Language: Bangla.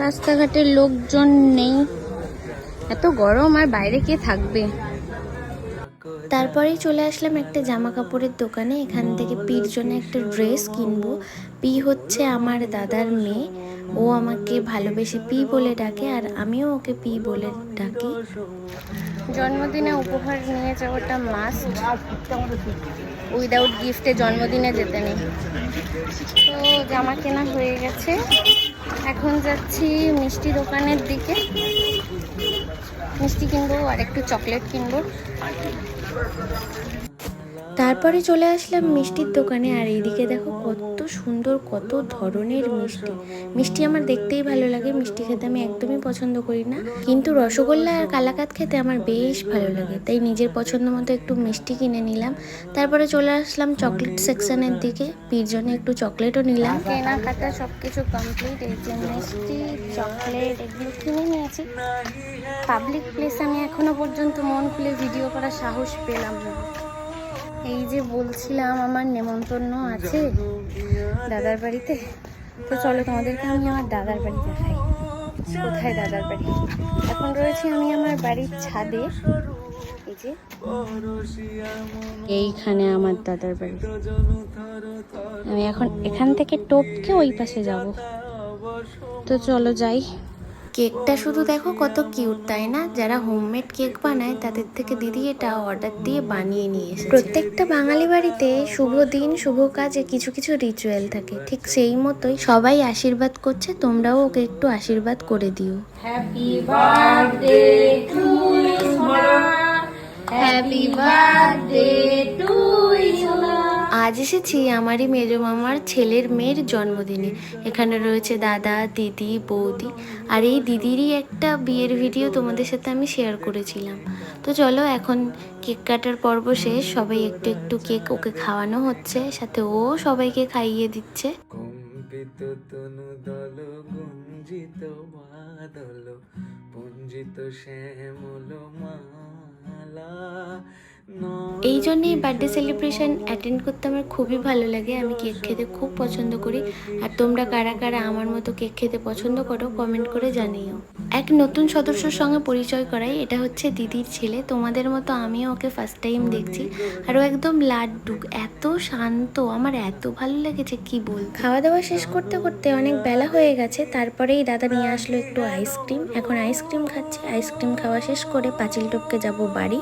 রাস্তাঘাটের লোকজন নেই, এত গরম আর বাইরে কে থাকবে। তারপরেই চলে আসলাম একটা জামা কাপড়ের দোকানে। এখান থেকে পির জন্য একটা ড্রেস কিনবো। পি হচ্ছে আমার দাদার মেয়ে, ও আমাকে ভালোবেসে পি বলে ডাকে আর আমিও ওকে পি বলে ডাকি। জন্মদিনে উপহার নিয়ে যাওয়াটা মাস্ট, উইদাউট গিফটে জন্মদিনে যেতে নেই। তো জামা কেনা হয়ে গেছে, এখন যাচ্ছি মিষ্টি দোকানের দিকে। মিষ্টি কিনবো আর একটু চকলেট কিনবো। তারপরে চলে আসলাম মিষ্টির দোকানে। আর এইদিকে দেখো কত সুন্দর কত ধরনের মিষ্টি। মিষ্টি আমার দেখতেই ভালো লাগে, মিষ্টি খেতে আমি একদমই পছন্দ করি না, কিন্তু রসগোল্লা আর কালাকাঁদ খেতে আমার বেশ ভালো লাগে, তাই নিজের পছন্দ মতো একটু মিষ্টি কিনে নিলাম। তারপরে চলে আসলাম চকলেট সেকশনের দিকে, পির জন্য একটু চকলেটও নিলাম। কেনাকাটা সব কিছু কমপ্লিট। এই যে মিষ্টি চকলেট এগুলো কিনে নিয়েছি। পাবলিক প্লেস আমি এখনো পর্যন্ত মন খুলে ভিডিও করার সাহস পেলাম না। এই যে বলছিলাম আমার নেমন্তন্ন আছে দাদার বাড়িতে, তো চলো তোমাদেরকে আমি আমার দাদার বাড়ি দেখাই। কোথায় দাদার বাড়ি? এখন রয়েছে আমি আমার বাড়ির ছাদে। এই যে এইখানে আমার দাদার বাড়ি। আমি এখন এখান থেকে টপকে ওই পাশে যাব, তো চলো যাই। কেকটা শুধু দেখো কত কিউট, তাই না? যারা হোমমেড কেক বানায় তাদের থেকে দিদি এটা অর্ডার দিয়ে বানিয়ে নিয়ে এসেছে। প্রত্যেকটা বাঙালি বাড়িতে শুভ দিন শুভ কাজে কিছু কিছু রিচুয়াল থাকে, ঠিক সেই মতোই সবাই আশীর্বাদ করছে, তোমরাও ওকে একটু আশীর্বাদ করে দিও। Happy birthday to you, happy birthday to you. আজ এসেছি আমারই মেজো মামার ছেলের মেয়ের জন্মদিনে। এখানে রয়েছে দাদা দিদি বৌদি, আর এই দিদিরই একটা বিয়ের ভিডিও তোমাদের সাথে আমি শেয়ার করেছিলাম। তো চলো এখন কেক কাটার পর্ব শেষ, সবাই একটু একটু কেক ওকে খাওয়ানো হচ্ছে, সাথে ও সবাইকে খাইয়ে দিচ্ছে। কম্পিত তনু দল গুঞ্জিত বাদল পুঞ্জিত শ্যামল মালা। এই জন্যই বার্থডে সেলিব্রেশন অ্যাটেন্ড করতে আমার খুবই ভালো লাগে। আমি কেক খেতে খুব পছন্দ করি, আর তোমরা কারা কারা আমার মতো কেক খেতে পছন্দ করো কমেন্ট করে জানিও। এক নতুন সদস্যর সঙ্গে পরিচয় করাই, এটা হচ্ছে দিদির ছেলে। তোমাদের মতো আমিও ওকে ফার্স্ট টাইম দেখছি, আর ও একদম লাড্ডু, এত শান্ত, আমার এত ভালো লেগেছে কি বল। খাওয়া দাওয়া শেষ করতে করতে অনেক বেলা হয়ে গেছে, তারপরেই দাদা নিয়ে আসলো একটু আইসক্রিম। এখন আইসক্রিম খাচ্ছি। আইসক্রিম খাওয়া শেষ করে পাঁচিল টপকে যাব বাড়ি।